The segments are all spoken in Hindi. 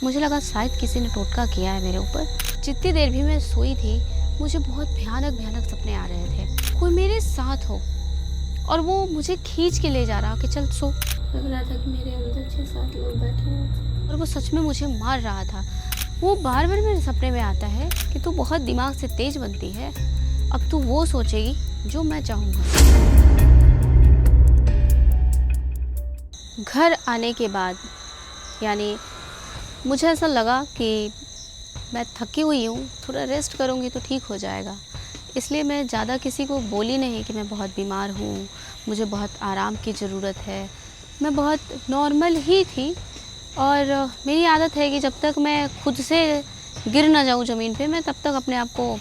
मुझे लगा शायद किसी ने टोटका किया है मेरे ऊपर। जितनी देर भी मैं सोई थी मुझे बहुत भयानक भयानक सपने आ रहे थे। कोई मेरे साथ हो और वो मुझे खींच के ले जा रहा कि चल सो। लग रहा था कि मेरे अंदर 6-7 लोग बैठे हैं और वो सच में मुझे मार रहा था। वो बार बार मेरे सपने में आता है कि तू बहुत दिमाग से तेज बनती है, अब तू वो सोचेगी जो मैं चाहूँगा। घर आने के बाद यानी मुझे ऐसा लगा कि मैं थकी हुई हूँ, थोड़ा रेस्ट करूँगी तो ठीक हो जाएगा। इसलिए मैं ज़्यादा किसी को बोली नहीं कि मैं बहुत बीमार हूँ, मुझे बहुत आराम की ज़रूरत है। मैं बहुत नॉर्मल ही थी और मेरी आदत है कि जब तक मैं खुद से गिर ना जाऊँ ज़मीन पे, मैं तब तक अपने आप को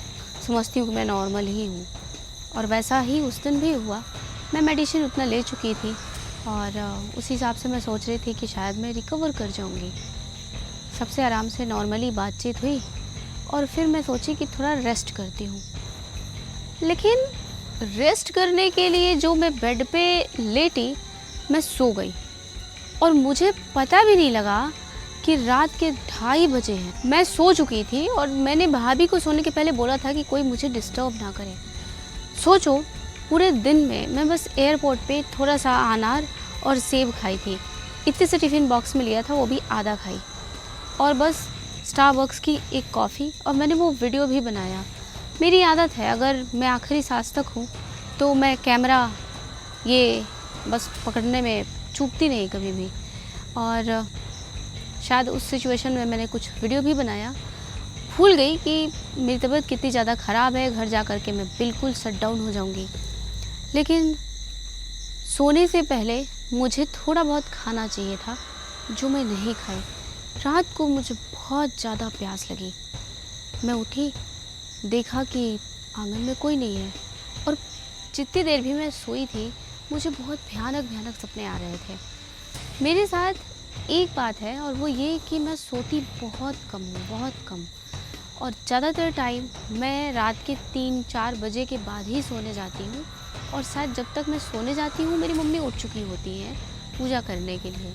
समझती हूँ कि मैं नॉर्मल ही हूँ। और वैसा ही उस दिन भी हुआ। मैं मेडिसिन उतना ले चुकी थी और उस हिसाब से मैं सोच रही थी कि शायद मैं रिकवर कर जाऊँगी। सबसे आराम से नॉर्मली बातचीत हुई और फिर मैं सोची कि थोड़ा रेस्ट करती हूँ। लेकिन रेस्ट करने के लिए जो मैं बेड पे लेटी, मैं सो गई और मुझे पता भी नहीं लगा कि रात के 2:30 बजे हैं। मैं सो चुकी थी और मैंने भाभी को सोने के पहले बोला था कि कोई मुझे डिस्टर्ब ना करे। सोचो, पूरे दिन में मैं बस एयरपोर्ट पे थोड़ा सा अनार और सेब खाई थी। इतने से टिफ़िन बॉक्स में लिया था, वो भी आधा खाई। और बस स्टारबक्स की एक कॉफ़ी, और मैंने वो वीडियो भी बनाया। मेरी आदत है, अगर मैं आखिरी सांस तक हूँ तो मैं कैमरा ये बस पकड़ने में चूकती नहीं कभी भी। और शायद उस सिचुएशन में मैंने कुछ वीडियो भी बनाया। भूल गई कि मेरी तबीयत कितनी ज़्यादा ख़राब है, घर जा कर के मैं बिल्कुल शट डाउन हो जाऊँगी। लेकिन सोने से पहले मुझे थोड़ा बहुत खाना चाहिए था, जो मैं नहीं खाई। रात को मुझे बहुत ज़्यादा प्यास लगी। मैं उठी, देखा कि आंगन में कोई नहीं है और जितनी देर भी मैं सोई थी मुझे बहुत भयानक भयानक सपने आ रहे थे। मेरे साथ एक बात है और वो ये कि मैं सोती बहुत कम हूँ, बहुत कम। और ज़्यादातर टाइम मैं रात के 3-4 बजे के बाद ही सोने जाती हूँ और शायद जब तक मैं सोने जाती हूँ मेरी मम्मी उठ चुकी होती हैं पूजा करने के लिए।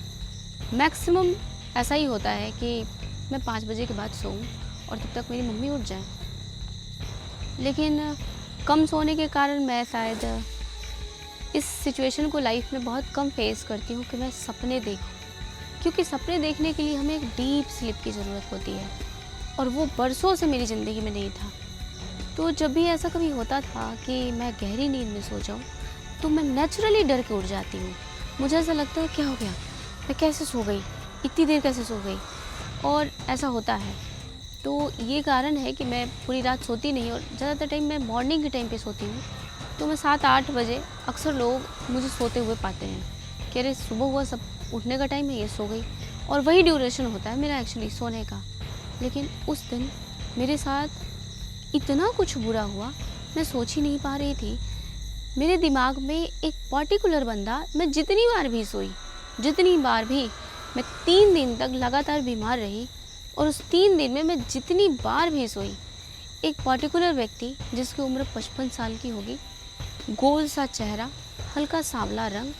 मैक्सिमम ऐसा ही होता है कि मैं 5 बजे के बाद सोऊं और तब तक मेरी मम्मी उठ जाए। लेकिन कम सोने के कारण मैं शायद इस सिचुएशन को लाइफ में बहुत कम फेस करती हूँ कि मैं सपने देखूँ, क्योंकि सपने देखने के लिए हमें एक डीप स्लीप की ज़रूरत होती है और वो बरसों से मेरी ज़िंदगी में नहीं था। तो जब भी ऐसा कभी होता था कि मैं गहरी नींद में सो जाऊँ तो मैं नेचुरली डर के उठ जाती हूँ। मुझे ऐसा लगता है क्या हो गया, मैं कैसे सो गई, इतनी देर कैसे सो गई। और ऐसा होता है। तो ये कारण है कि मैं पूरी रात सोती नहीं और ज़्यादातर टाइम मैं मॉर्निंग के टाइम पे सोती हूँ। तो मैं 7-8 बजे अक्सर लोग मुझे सोते हुए पाते हैं कि अरे सुबह हुआ, सब उठने का टाइम है, ये सो गई। और वही ड्यूरेशन होता है मेरा एक्चुअली सोने का। लेकिन उस दिन मेरे साथ इतना कुछ बुरा हुआ, मैं सोच ही नहीं पा रही थी। मेरे दिमाग में एक पर्टिकुलर बंदा, मैं जितनी बार भी सोई, जितनी बार भी, मैं 3 दिन तक लगातार बीमार रही और उस 3 दिन में मैं जितनी बार भी सोई, एक पर्टिकुलर व्यक्ति जिसकी उम्र 55 साल की होगी, गोल सा चेहरा, हल्का सांवला रंग,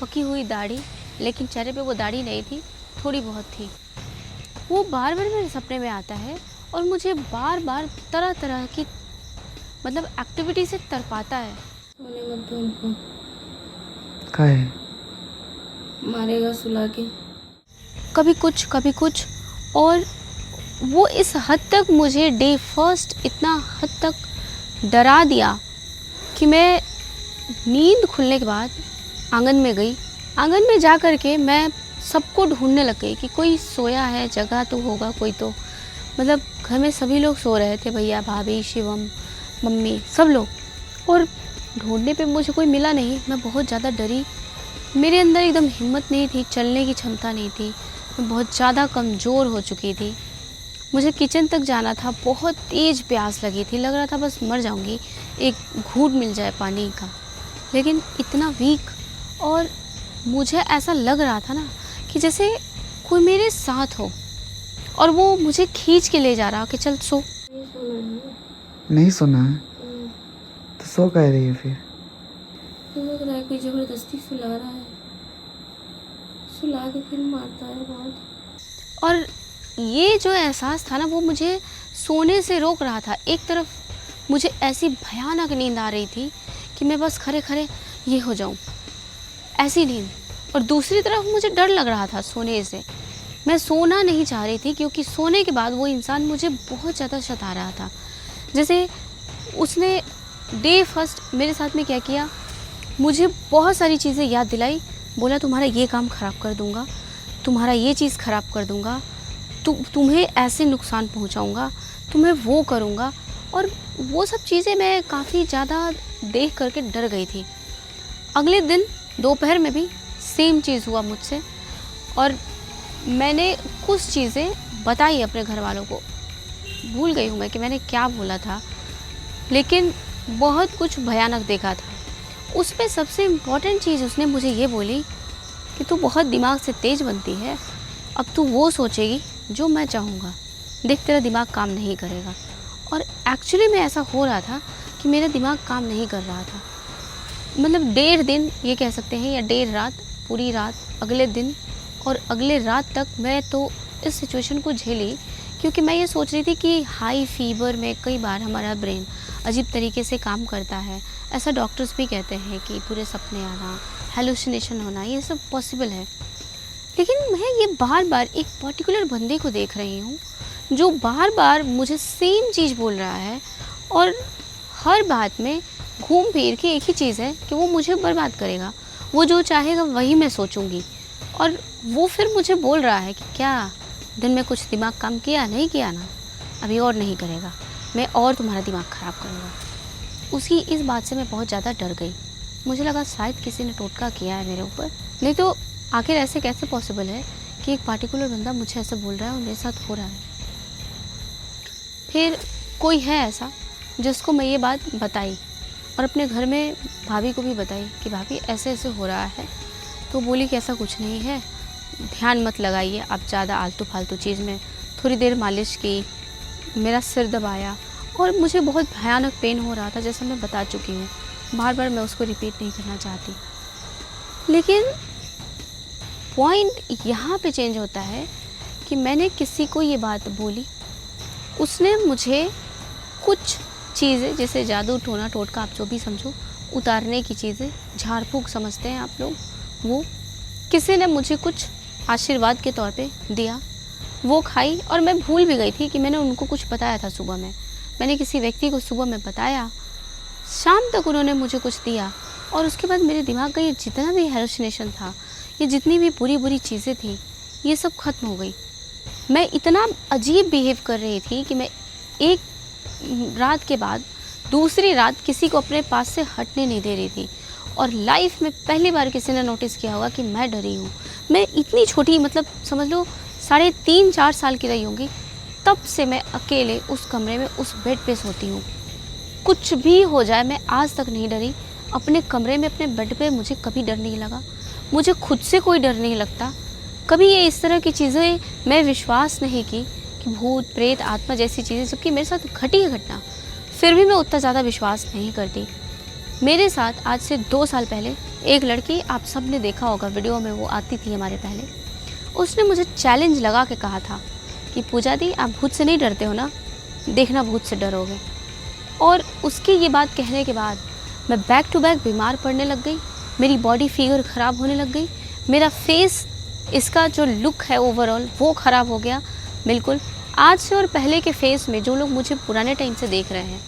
पकी हुई दाढ़ी, लेकिन चेहरे पे वो दाढ़ी नहीं थी, थोड़ी बहुत थी। वो बार बार मेरे सपने में आता है और मुझे बार बार तरह तरह की मतलब एक्टिविटी से तड़पाता है। सोने मत दो हमको, का है? मारेगा सुला के। कभी कुछ। और वो इस हद तक मुझे डे फर्स्ट इतना हद तक डरा दिया कि मैं नींद खुलने के बाद आंगन में गई। आंगन में जा कर के मैं सबको ढूंढने लग गई कि कोई सोया है, जगह तो होगा कोई तो। मतलब घर में सभी लोग सो रहे थे, भैया, भाभी, शिवम, मम्मी, सब लोग। और ढूंढने पे मुझे कोई मिला नहीं। मैं बहुत ज़्यादा डरी। मेरे अंदर एकदम हिम्मत नहीं थी, चलने की क्षमता नहीं थी। मैं बहुत ज़्यादा कमज़ोर हो चुकी थी। मुझे किचन तक जाना था, बहुत तेज़ प्यास लगी थी, लग रहा था बस मर जाऊंगी, एक घूंट मिल जाए पानी का। लेकिन इतना वीक, और मुझे ऐसा लग रहा था ना कि जैसे कोई मेरे साथ हो और वो मुझे खींच के ले जा रहा कि चल सो। नहीं सोना है। नहीं सुना है तो सो कह रही है फिर? तो लग रहा है कोई जबरदस्ती सुला रहा है, सुला के फिर मारता है बहुत। और ये जो एहसास था ना वो मुझे सोने से रोक रहा था। एक तरफ मुझे ऐसी भयानक नींद आ रही थी कि मैं बस खड़े खड़े ये हो जाऊं, ऐसी नींद, और दूसरी तरफ मुझे डर लग रहा था सोने से। मैं सोना नहीं चाह रही थी क्योंकि सोने के बाद वो इंसान मुझे बहुत ज़्यादा सता रहा था। जैसे उसने डे फर्स्ट मेरे साथ में क्या किया, मुझे बहुत सारी चीज़ें याद दिलाई। बोला तुम्हारा ये काम ख़राब कर दूँगा, तुम्हारा ये चीज़ ख़राब कर दूँगा, तुम्हें ऐसे नुकसान पहुँचाऊँगा, तुम्हें वो करूँगा। और वो सब चीज़ें मैं काफ़ी ज़्यादा देख करके डर गई थी। अगले दिन दोपहर में भी सेम चीज़ हुआ मुझसे, और मैंने कुछ चीज़ें बताई अपने घर वालों को। भूल गई हूँ मैं कि मैंने क्या बोला था, लेकिन बहुत कुछ भयानक देखा था। उसमें सबसे इम्पॉर्टेंट चीज़ उसने मुझे ये बोली कि तू बहुत दिमाग से तेज़ बनती है, अब तू वो सोचेगी जो मैं चाहूँगा, देख तेरा दिमाग काम नहीं करेगा। और एक्चुअली में ऐसा हो रहा था कि मेरा दिमाग काम नहीं कर रहा था। मतलब 1.5 दिन ये कह सकते हैं, या 1.5 रात, पूरी रात, अगले दिन और अगले रात तक मैं तो इस सिचुएशन को झेली, क्योंकि मैं ये सोच रही थी कि हाई फीवर में कई बार हमारा ब्रेन अजीब तरीके से काम करता है। ऐसा डॉक्टर्स भी कहते हैं कि पूरे सपने आना, हेलुसिनेशन होना, ये सब पॉसिबल है। लेकिन मैं ये बार बार एक पर्टिकुलर बंदे को देख रही हूँ जो बार बार मुझे सेम चीज़ बोल रहा है, और हर बात में घूम फिर के एक ही चीज़ है कि वो मुझे बर्बाद करेगा, वो जो चाहेगा वही मैं सोचूंगी। और वो फिर मुझे बोल रहा है कि क्या दिन में कुछ दिमाग काम किया, नहीं किया ना, अभी और नहीं करेगा, मैं और तुम्हारा दिमाग ख़राब करूँगा। उसकी इस बात से मैं बहुत ज़्यादा डर गई। मुझे लगा शायद किसी ने टोटका किया है मेरे ऊपर, नहीं तो आखिर ऐसे कैसे पॉसिबल है कि एक पार्टिकुलर बंदा मुझे ऐसे बोल रहा है और मेरे साथ हो रहा है। फिर कोई है ऐसा जिसको मैं ये बात बताई, और अपने घर में भाभी को भी बताई कि भाभी ऐसे ऐसे हो रहा है। तो बोली कि ऐसा कुछ नहीं है, ध्यान मत लगाइए आप ज़्यादा आलतू फालतू चीज़ में। थोड़ी देर मालिश की, मेरा सिर दबाया, और मुझे बहुत भयानक पेन हो रहा था, जैसा मैं बता चुकी हूँ। बार बार मैं उसको रिपीट नहीं करना चाहती। लेकिन पॉइंट यहाँ पे चेंज होता है कि मैंने किसी को ये बात बोली, उसने मुझे कुछ चीज़ें, जैसे जादू टोना टोटका, आप जो भी समझो, उतारने की चीज़ें, झाड़ फूँक समझते हैं आप लोग, वो किसी ने मुझे कुछ आशीर्वाद के तौर पे दिया, वो खाई। और मैं भूल भी गई थी कि मैंने उनको कुछ बताया था सुबह में। मैंने किसी व्यक्ति को सुबह में बताया, शाम तक उन्होंने मुझे कुछ दिया, और उसके बाद मेरे दिमाग का ये जितना भी हेलुसिनेशन था, ये जितनी भी बुरी बुरी चीज़ें थी, ये सब ख़त्म हो गई। मैं इतना अजीब बिहेव कर रही थी कि मैं एक रात के बाद दूसरी रात किसी को अपने पास से हटने नहीं दे रही थी। और लाइफ में पहली बार किसी ने नोटिस किया होगा कि मैं डरी हूँ। मैं इतनी छोटी, मतलब समझ लो 3.5-4 साल की रही होंगी, तब से मैं अकेले उस कमरे में उस बेड पे सोती हूँ। कुछ भी हो जाए मैं आज तक नहीं डरी। अपने कमरे में अपने बेड पे मुझे कभी डर नहीं लगा, मुझे खुद से कोई डर नहीं लगता। कभी ये इस तरह की चीज़ें मैं विश्वास नहीं की कि भूत प्रेत आत्मा जैसी चीज़ें, जबकि मेरे साथ घटी है घटना, फिर भी मैं उतना ज़्यादा विश्वास नहीं करती। मेरे साथ आज से 2 साल पहले एक लड़की, आप सब ने देखा होगा वीडियो में, वो आती थी हमारे पहले, उसने मुझे चैलेंज लगा के कहा था कि पूजा दी आप भूत से नहीं डरते हो ना, देखना भूत से डरोगे। और उसकी ये बात कहने के बाद मैं बैक टू बैक बीमार पड़ने लग गई, मेरी बॉडी फिगर ख़राब होने लग गई, मेरा फेस, इसका जो लुक है ओवरऑल वो ख़राब हो गया बिल्कुल। आज से और पहले के फेस में जो लोग मुझे पुराने टाइम से देख रहे हैं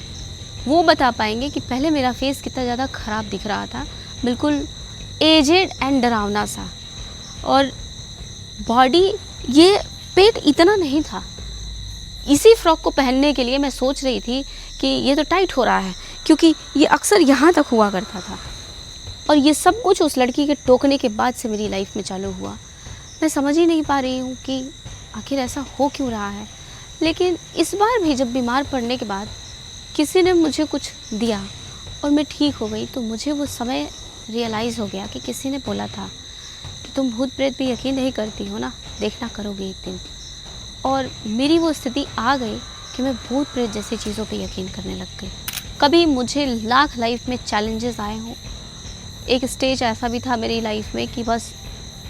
वो बता पाएंगे कि पहले मेरा फेस कितना ज़्यादा ख़राब दिख रहा था, बिल्कुल एजेड एंड डरावना सा। और बॉडी, ये पेट इतना नहीं था। इसी फ्रॉक को पहनने के लिए मैं सोच रही थी कि ये तो टाइट हो रहा है, क्योंकि ये अक्सर यहाँ तक हुआ करता था। और ये सब कुछ उस लड़की के टोकने के बाद से मेरी लाइफ में चालू हुआ। मैं समझ ही नहीं पा रही हूँ कि आखिर ऐसा हो क्यों रहा है। लेकिन इस बार भी जब बीमार पड़ने के बाद किसी ने मुझे कुछ दिया और मैं ठीक हो गई, तो मुझे वो समय रियलाइज़ हो गया कि किसी ने बोला था कि तुम भूत प्रेत पे यकीन नहीं करती हो ना, देखना करोगे एक दिन। और मेरी वो स्थिति आ गई कि मैं भूत प्रेत जैसी चीज़ों पे यकीन करने लग गई। कभी मुझे लाख लाइफ में चैलेंजेस आए हों। एक स्टेज ऐसा भी था मेरी लाइफ में कि बस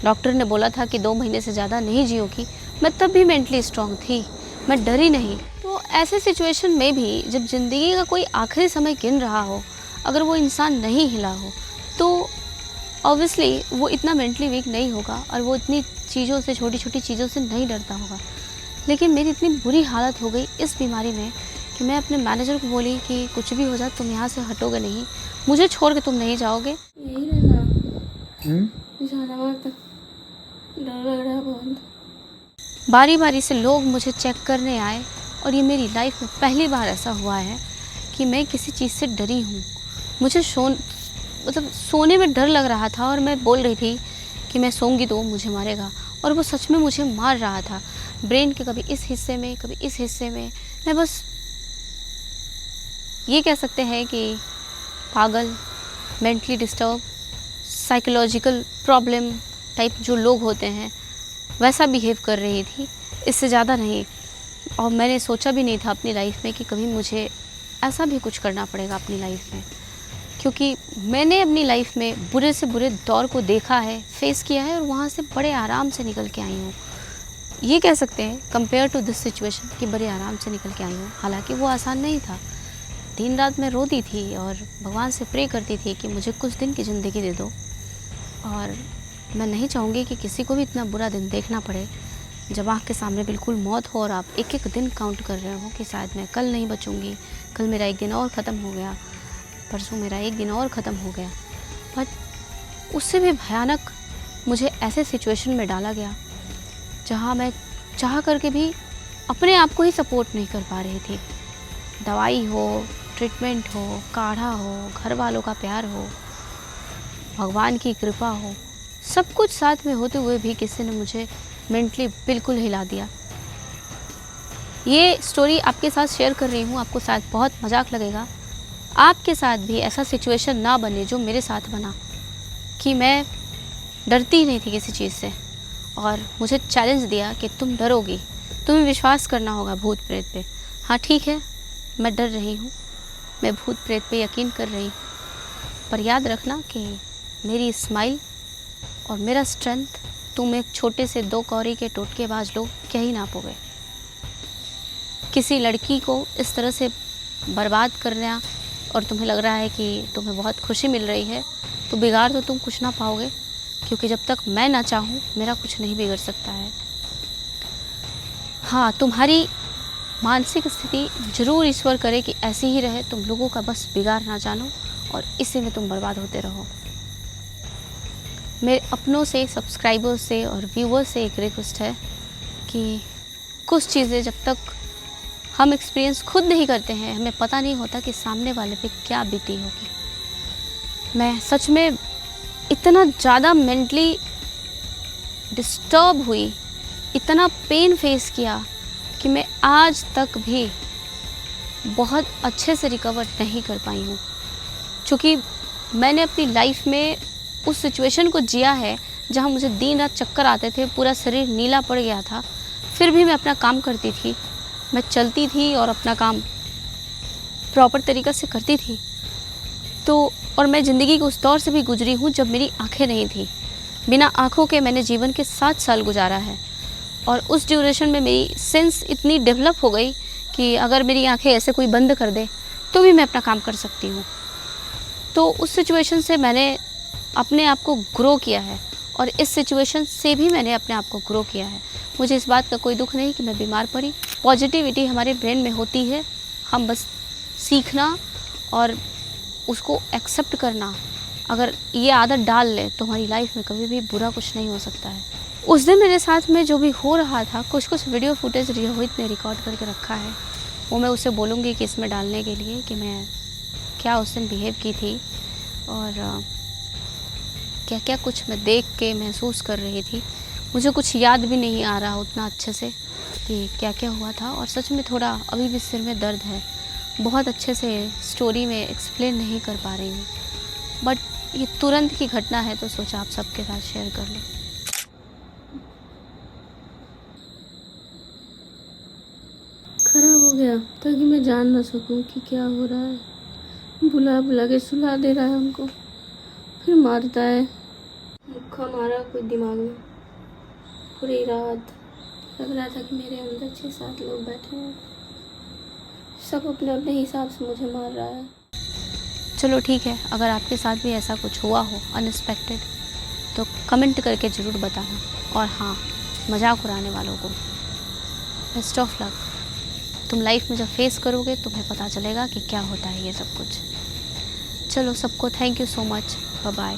डॉक्टर ने बोला था कि 2 महीने से ज़्यादा नहीं जियोगी। मैं तब भी मेंटली स्ट्रांग थी, मैं डरी नहीं। तो ऐसे सिचुएशन में भी जब ज़िंदगी का कोई आखिरी समय गिन रहा हो, अगर वो इंसान नहीं हिला हो तो ऑब्वियसली वो इतना मेंटली वीक नहीं होगा और वो इतनी चीज़ों से, छोटी छोटी चीज़ों से नहीं डरता होगा। लेकिन मेरी इतनी बुरी हालत हो गई इस बीमारी में कि मैं अपने मैनेजर को बोली कि कुछ भी हो जाए तुम यहाँ से हटोगे नहीं, मुझे छोड़ के तुम नहीं जाओगे। यही रहना हम्म? झालावाड़ तक, डर लग रहा है बहुत। बारी बारी से लोग मुझे चेक करने आए और ये मेरी लाइफ में पहली बार ऐसा हुआ है कि मैं किसी चीज़ से डरी हूँ। मुझे सोने में डर लग रहा था और मैं बोल रही थी कि मैं सोऊंगी तो वो मुझे मारेगा, और वो सच में मुझे मार रहा था। ब्रेन के कभी इस हिस्से में, कभी इस हिस्से में। मैं बस ये कह सकते हैं कि पागल, mentally disturb, psychological problem type जो लोग होते हैं वैसा बिहेव कर रही थी, इससे ज़्यादा नहीं। और मैंने सोचा भी नहीं था अपनी लाइफ में कि कभी मुझे ऐसा भी कुछ करना पड़ेगा अपनी लाइफ में, क्योंकि मैंने अपनी लाइफ में बुरे से बुरे दौर को देखा है, फेस किया है और वहाँ से बड़े आराम से निकल के आई हूँ। ये कह सकते हैं कंपेयर टू दिस सिचुएशन कि बड़े आराम से निकल के आई हूँ। हालांकि वो आसान नहीं था। दिन रात मैं रोती थी और भगवान से प्रे करती थी कि मुझे कुछ दिन की ज़िंदगी दे दो, और मैं नहीं चाहूँगी कि किसी को भी इतना बुरा दिन देखना पड़े जब आँख के सामने बिल्कुल मौत हो और आप एक एक दिन काउंट कर रहे हो कि शायद मैं कल नहीं बचूँगी, कल मेरा एक दिन और ख़त्म हो गया, परसों मेरा एक दिन और ख़त्म हो गया। बट उससे भी भयानक मुझे ऐसे सिचुएशन में डाला गया जहाँ मैं चाह करके भी अपने आप को ही सपोर्ट नहीं कर पा रही थी। दवाई हो, ट्रीटमेंट हो, काढ़ा हो, घर वालों का प्यार हो, भगवान की कृपा हो, सब कुछ साथ में होते हुए भी किसी ने मुझे मेंटली बिल्कुल हिला दिया। ये स्टोरी आपके साथ शेयर कर रही हूँ, आपको शायद बहुत मजाक लगेगा। आपके साथ भी ऐसा सिचुएशन ना बने जो मेरे साथ बना, कि मैं डरती ही नहीं थी किसी चीज़ से और मुझे चैलेंज दिया कि तुम डरोगी, तुम्हें विश्वास करना होगा भूत प्रेत पे। हाँ ठीक है, मैं डर रही हूँ, मैं भूत प्रेत पे यकीन कर रही हूँ, पर याद रखना कि मेरी स्माइल और मेरा स्ट्रेंथ तुम एक छोटे से 2 कौड़ी के टोटकेबाज लोग क्या ही नापोगे। किसी लड़की को इस तरह से बर्बाद करना और तुम्हें लग रहा है कि तुम्हें बहुत खुशी मिल रही है, तो बिगाड़ तो तुम कुछ ना पाओगे, क्योंकि जब तक मैं ना चाहूँ मेरा कुछ नहीं बिगड़ सकता है। हाँ, तुम्हारी मानसिक स्थिति ज़रूर ईश्वर करे कि ऐसी ही रहे, तुम लोगों का बस बिगाड़ ना जानो और इसी में तुम बर्बाद होते रहो। मेरे अपनों से, सब्सक्राइबर्स से और व्यूवर्स से एक रिक्वेस्ट है कि कुछ चीज़ें जब तक हम एक्सपीरियंस खुद नहीं करते हैं, हमें पता नहीं होता कि सामने वाले पे क्या बीती होगी। मैं सच में इतना ज़्यादा मेंटली डिस्टर्ब हुई, इतना पेन फेस किया कि मैं आज तक भी बहुत अच्छे से रिकवर नहीं कर पाई हूँ। क्योंकि मैंने अपनी लाइफ में उस सिचुएशन को जिया है जहाँ मुझे दिन रात चक्कर आते थे, पूरा शरीर नीला पड़ गया था, फिर भी मैं अपना काम करती थी, मैं चलती थी और अपना काम प्रॉपर तरीक़े से करती थी। तो और मैं ज़िंदगी के उस दौर से भी गुजरी हूँ जब मेरी आंखें नहीं थी। बिना आँखों के मैंने जीवन के 7 साल गुजारा है और उस ड्यूरेशन में मेरी सेंस इतनी डेवलप हो गई कि अगर मेरी आंखें ऐसे कोई बंद कर दे तो भी मैं अपना काम कर सकती हूँ। तो उस सिचुएशन से मैंने अपने आप को ग्रो किया है और इस सिचुएशन से भी मैंने अपने आप को ग्रो किया है। मुझे इस बात का कोई दुख नहीं कि मैं बीमार पड़ी। पॉजिटिविटी हमारे ब्रेन में होती है, हम बस सीखना और उसको एक्सेप्ट करना, अगर ये आदत डाल ले तो हमारी लाइफ में कभी भी बुरा कुछ नहीं हो सकता है। उस दिन मेरे साथ में जो भी हो रहा था, कुछ वीडियो फुटेज रोहित ने रिकॉर्ड करके रखा है, वो मैं उसे बोलूँगी कि इसमें डालने के लिए कि मैं क्या उस दिन बिहेव की थी और क्या क्या कुछ मैं देख के महसूस कर रही थी। मुझे कुछ याद भी नहीं आ रहा उतना अच्छे से कि क्या क्या हुआ था और सच में थोड़ा अभी भी सिर में दर्द है, बहुत अच्छे से स्टोरी में एक्सप्लेन नहीं कर पा रही हूँ, बट ये तुरंत की घटना है तो सोचा आप सबके साथ शेयर कर लूँ। खराब हो गया ताकि मैं जान ना सकूं कि क्या हो रहा है। बुला बुला के सुला दे रहा है हमको, फिर मारता है। मुक्का मारा कोई दिमाग में पूरी रात, लग रहा था कि मेरे अंदर 6-7 लोग बैठे हैं, सब अपने अपने हिसाब से मुझे मार रहा है। चलो ठीक है, अगर आपके साथ भी ऐसा कुछ हुआ हो अनएक्सपेक्टेड तो कमेंट करके ज़रूर बताना। और हाँ, मजाक उड़ाने वालों को बेस्ट ऑफ लक। तुम लाइफ में जब फेस करोगे तुम्हें पता चलेगा कि क्या होता है ये सब कुछ। चलो सबको thank you so much, bye bye.